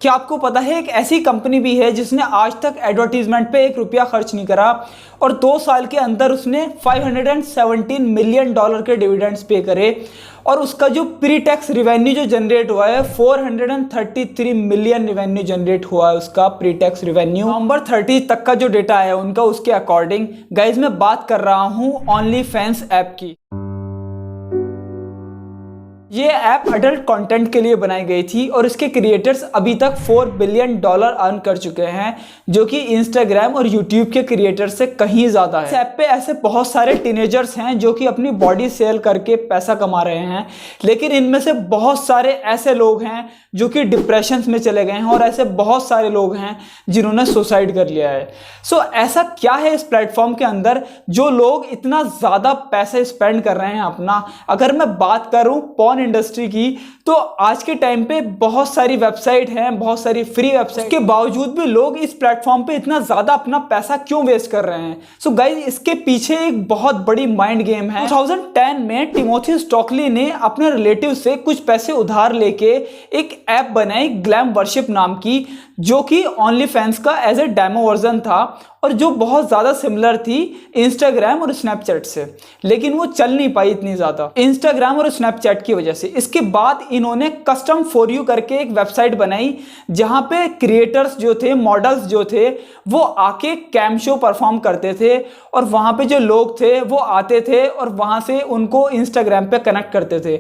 क्या आपको पता है एक ऐसी कंपनी भी है जिसने आज तक एडवर्टीजमेंट पे ₹1 खर्च नहीं करा और 2 साल के अंदर उसने $517 मिलियन के डिविडेंड्स पे करे और उसका जो प्री टैक्स रिवेन्यू जो जनरेट हुआ है 433 मिलियन रिवेन्यू जनरेट हुआ है उसका प्री टैक्स रिवेन्यू नवंबर 30 तक का जो डेटा है उनका उसके अकॉर्डिंग। गाइज मैं बात कर रहा हूँ ओनली फैंस ऐप की। ये ऐप अडल्ट कंटेंट के लिए बनाई गई थी और इसके क्रिएटर्स अभी तक $4 बिलियन अर्न कर चुके हैं, जो कि इंस्टाग्राम और यूट्यूब के क्रिएटर से कहीं ज़्यादा है। इस ऐप पे ऐसे बहुत सारे टीनेजर्स हैं जो कि अपनी बॉडी सेल करके पैसा कमा रहे हैं, लेकिन इनमें से बहुत सारे ऐसे लोग हैं जो कि डिप्रेशन में चले गए हैं और ऐसे बहुत सारे लोग हैं जिन्होंने सुसाइड कर लिया है। सो ऐसा क्या है इस प्लेटफॉर्म के अंदर जो लोग इतना ज़्यादा पैसे स्पेंड कर रहे हैं अपना। अगर मैं बात करूँ पॉर्न इंडस्ट्री की, तो आज के टाइम पे बहुत सारी वेबसाइट हैं, बहुत सारी फ्री वेबसाइट के बावजूद भी लोग इस प्लेटफॉर्म पे इतना ज़्यादा अपना पैसा क्यों वेस्ट कर रहे हैं। सो गाइस इसके पीछे एक बहुत बड़ी माइंड गेम है। 2010 में टिमोथी स्टॉकली ने अपने रिलेटिव से कुछ पैसे उधार लेके एक ऐप बनाई ग्लैम वर्शिप नाम की, जो कि ओनली फैंस का एज ए डेमो वर्जन था और जो बहुत ज़्यादा सिमिलर थी इंस्टाग्राम और स्नैपचैट से, लेकिन वो चल नहीं पाई इतनी ज़्यादा इंस्टाग्राम और स्नैपचैट की वजह से। इसके बाद इन्होंने कस्टम फॉर यू करके एक वेबसाइट बनाई जहाँ पे क्रिएटर्स जो थे, मॉडल्स जो थे, वो आके कैम शो परफॉर्म करते थे और वहाँ पे जो लोग थे वो आते थे और वहाँ से उनको इंस्टाग्राम पे कनेक्ट करते थे।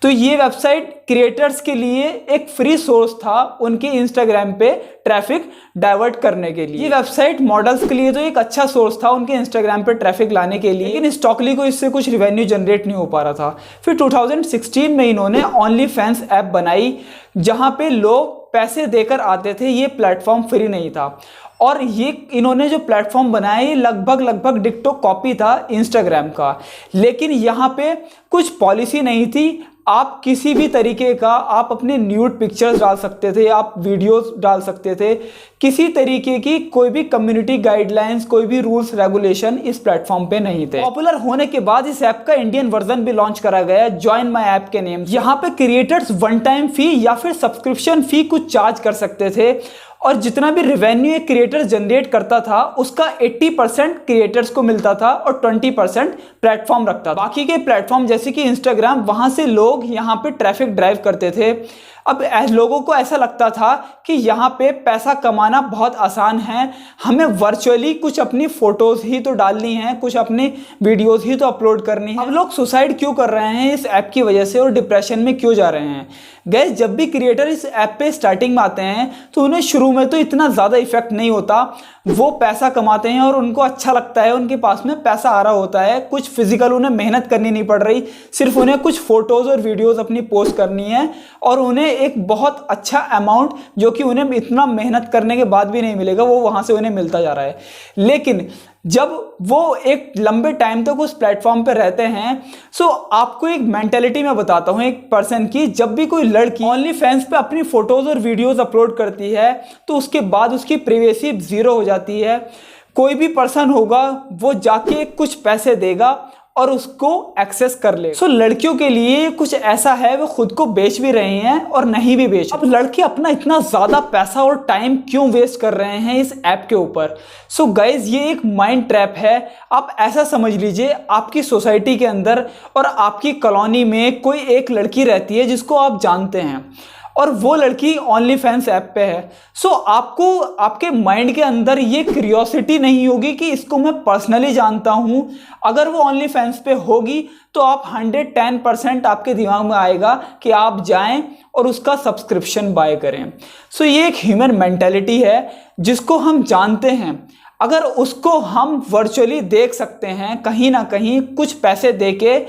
तो ये वेबसाइट क्रिएटर्स के लिए एक फ्री सोर्स था उनके इंस्टाग्राम पे ट्रैफिक डाइवर्ट करने के लिए। ये वेबसाइट मॉडल्स के लिए तो एक अच्छा सोर्स था उनके इंस्टाग्राम पे ट्रैफिक लाने के लिए, लेकिन स्टॉकली को इससे कुछ रिवेन्यू जनरेट नहीं हो पा रहा था। फिर 2016 में इन्होंने ओनली फैंस ऐप बनाई जहां पे लोग पैसे देकर आते थे। ये प्लेटफॉर्म फ्री नहीं था और ये इन्होंने जो प्लेटफॉर्म बनाया ये लगभग डिक्टो कॉपी था इंस्टाग्राम का, लेकिन यहाँ पे कुछ पॉलिसी नहीं थी। आप किसी भी तरीके का आप अपने न्यूड पिक्चर्स डाल सकते थे, आप वीडियोस डाल सकते थे, किसी तरीके की कोई भी कम्युनिटी गाइडलाइंस, कोई भी रूल्स रेगुलेशन इस प्लेटफॉर्म पे नहीं थे। पॉपुलर होने के बाद इस ऐप का इंडियन वर्जन भी लॉन्च करा गया जॉइन माई ऐप के नेम। यहाँ पे क्रिएटर्स वन टाइम फी या फिर सब्सक्रिप्शन फी कुछ चार्ज कर सकते थे और जितना भी रेवेन्यू एक क्रिएटर जनरेट करता था उसका 80% क्रिएटर्स को मिलता था और 20% प्लेटफॉर्म रखता था। बाकी के प्लेटफॉर्म जैसे कि इंस्टाग्राम, वहां से लोग यहाँ पे ट्रैफिक ड्राइव करते थे। अब लोगों को ऐसा लगता था कि यहाँ पे पैसा कमाना बहुत आसान है, हमें वर्चुअली कुछ अपनी फोटोज ही तो डालनी है, कुछ अपनी वीडियोस ही तो अपलोड करनी है। अब लोग सुसाइड क्यों कर रहे हैं इस ऐप की वजह से और डिप्रेशन में क्यों जा रहे हैं। गाइस जब भी क्रिएटर इस ऐप पे स्टार्टिंग में आते हैं तो उन्हें शुरू में तो इतना ज़्यादा इफेक्ट नहीं होता, वो पैसा कमाते हैं और उनको अच्छा लगता है, उनके पास में पैसा आ रहा होता है, कुछ फिजिकल उन्हें मेहनत करनी नहीं पड़ रही, सिर्फ उन्हें कुछ फोटोज़ और वीडियोज़ अपनी पोस्ट करनी है और उन्हें एक बहुत अच्छा अमाउंट जो कि उन्हें इतना मेहनत करने के बाद भी नहीं मिलेगा वो वहाँ से उन्हें मिलता जा रहा है। लेकिन जब वो एक लंबे टाइम तक उस प्लेटफॉर्म पे रहते हैं, सो आपको एक मेंटेलिटी मैं बताता हूँ एक पर्सन की। जब भी कोई लड़की ओनली फैंस पे अपनी फोटोज और वीडियोस अपलोड करती है तो उसके बाद उसकी प्राइवेसी 0 हो जाती है। कोई भी पर्सन होगा वो जाके कुछ पैसे देगा और उसको एक्सेस कर ले। सो लड़कियों के लिए कुछ ऐसा है, वो खुद को बेच भी रहे हैं और नहीं भी बेच। अब लड़के अपना इतना ज्यादा पैसा और टाइम क्यों वेस्ट कर रहे हैं इस ऐप के ऊपर। सो गाइज ये एक माइंड ट्रैप है। आप ऐसा समझ लीजिए आपकी सोसाइटी के अंदर और आपकी कॉलोनी में कोई एक लड़की रहती है जिसको आप जानते हैं और वो लड़की ओनली फैंस ऐप पे है। सो आपको आपके माइंड के अंदर ये क्यूरियोसिटी नहीं होगी कि इसको मैं पर्सनली जानता हूँ। अगर वो ओनली फैंस पे होगी तो आप 110% आपके दिमाग में आएगा कि आप जाएं और उसका सब्सक्रिप्शन बाय करें। सो ये एक ह्यूमन मेंटेलिटी है जिसको हम जानते हैं। अगर उसको हम वर्चुअली देख सकते हैं कहीं ना कहीं कुछ पैसे देके,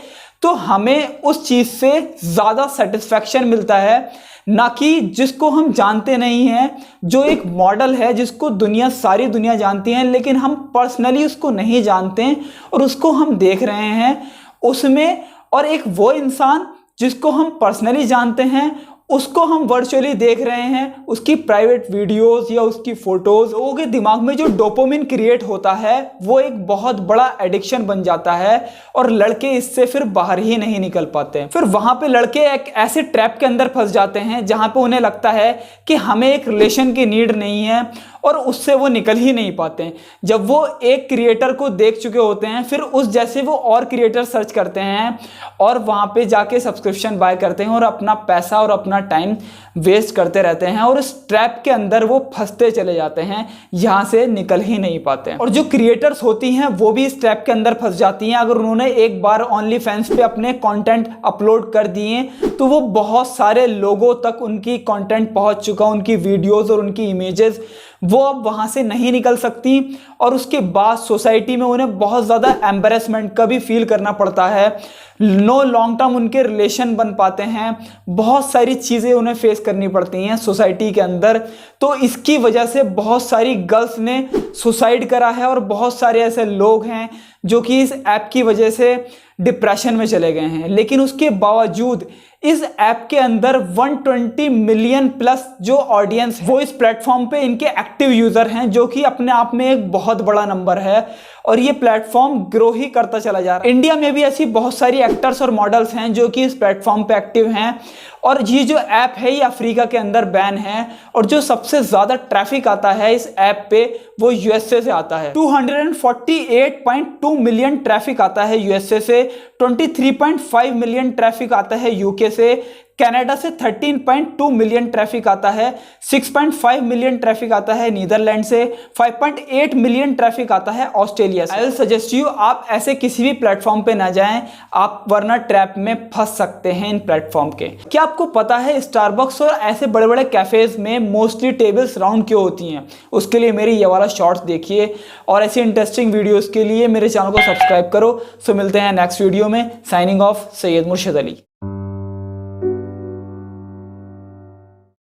तो हमें उस चीज़ से ज़्यादा सेटिस्फैक्शन मिलता है ना कि जिसको हम जानते नहीं हैं, जो एक मॉडल है जिसको सारी दुनिया जानती है लेकिन हम पर्सनली उसको नहीं जानते हैं और उसको हम देख रहे हैं उसमें। और एक वो इंसान जिसको हम पर्सनली जानते हैं उसको हम वर्चुअली देख रहे हैं, उसकी प्राइवेट वीडियोस या उसकी फोटोज, लोगों के दिमाग में जो डोपामिन क्रिएट होता है वो एक बहुत बड़ा एडिक्शन बन जाता है और लड़के इससे फिर बाहर ही नहीं निकल पाते। फिर वहां पे लड़के एक ऐसे ट्रैप के अंदर फंस जाते हैं जहां पे उन्हें लगता है कि हमें एक रिलेशन की नीड नहीं है और उससे वो निकल ही नहीं पाते। जब वो एक क्रिएटर को देख चुके होते हैं फिर उस जैसे वो और क्रिएटर सर्च करते हैं और वहां पे जाके सब्सक्रिप्शन बाय करते हैं और अपना पैसा और अपना टाइम वेस्ट करते रहते हैं और इस ट्रैप के अंदर वो फंसते चले जाते हैं, यहां से निकल ही नहीं पाते। और जो क्रिएटर्स होती हैं वो भी इस ट्रैप के अंदर फंस जाती हैं। अगर उन्होंने एक बार ओनली फैंस पे अपने कंटेंट अपलोड कर दिए तो वो बहुत सारे लोगों तक उनकी कंटेंट पहुंच चुका, उनकी वीडियोस और उनकी इमेजेस, वो अब वहां से नहीं निकल सकती और उसके बाद सोसाइटी में उन्हें बहुत ज़्यादा एम्बैरेसमेंट का भी फील करना पड़ता है। नो लॉन्ग टर्म उनके रिलेशन बन पाते हैं, बहुत सारी चीज़ें उन्हें फेस करनी पड़ती हैं सोसाइटी के अंदर। तो इसकी वजह से बहुत सारी गर्ल्स ने सुसाइड करा है और बहुत सारे ऐसे लोग हैं जो कि इस ऐप की वजह से डिप्रेशन में चले गए हैं। लेकिन उसके बावजूद इस ऐप के अंदर 120 मिलियन प्लस जो ऑडियंस वो इस प्लेटफॉर्म पे इनके एक्टिव यूजर हैं, जो कि अपने आप में एक बहुत बड़ा नंबर है और ये प्लेटफॉर्म ग्रो ही करता चला जा रहा है। इंडिया में भी ऐसी बहुत सारी एक्टर्स और मॉडल्स हैं जो कि इस प्लेटफॉर्म पे एक्टिव हैं और ये जो ऐप है ये अफ्रीका के अंदर बैन है और जो सबसे ज्यादा ट्रैफिक आता है इस ऐप पे वो यूएसए से आता है। 248.2 मिलियन ट्रैफिक आता है यूएसए से, 23.5 मिलियन ट्रैफिक आता है यूके से, कनाडा से 13.2 मिलियन ट्रैफिक आता है, 6.5 मिलियन ट्रैफिक आता है नीदरलैंड से, 5.8 मिलियन ट्रैफिक आता है ऑस्ट्रेलिया से। आई विल सजेस्ट यू आप ऐसे किसी भी प्लेटफॉर्म पे ना जाएं, आप वरना ट्रैप में फंस सकते हैं इन प्लेटफॉर्म के। क्या आपको पता है स्टारबक्स और ऐसे बड़े बड़े कैफेज में मोस्टली टेबल्स राउंड क्यों होती हैं? उसके लिए मेरी ये वाला शॉर्ट्स देखिए और ऐसी इंटरेस्टिंग वीडियोस के लिए मेरे चैनल को सब्सक्राइब करो। सो मिलते हैं नेक्स्ट वीडियो में। साइनिंग ऑफ, सैयद मुर्शिद अली।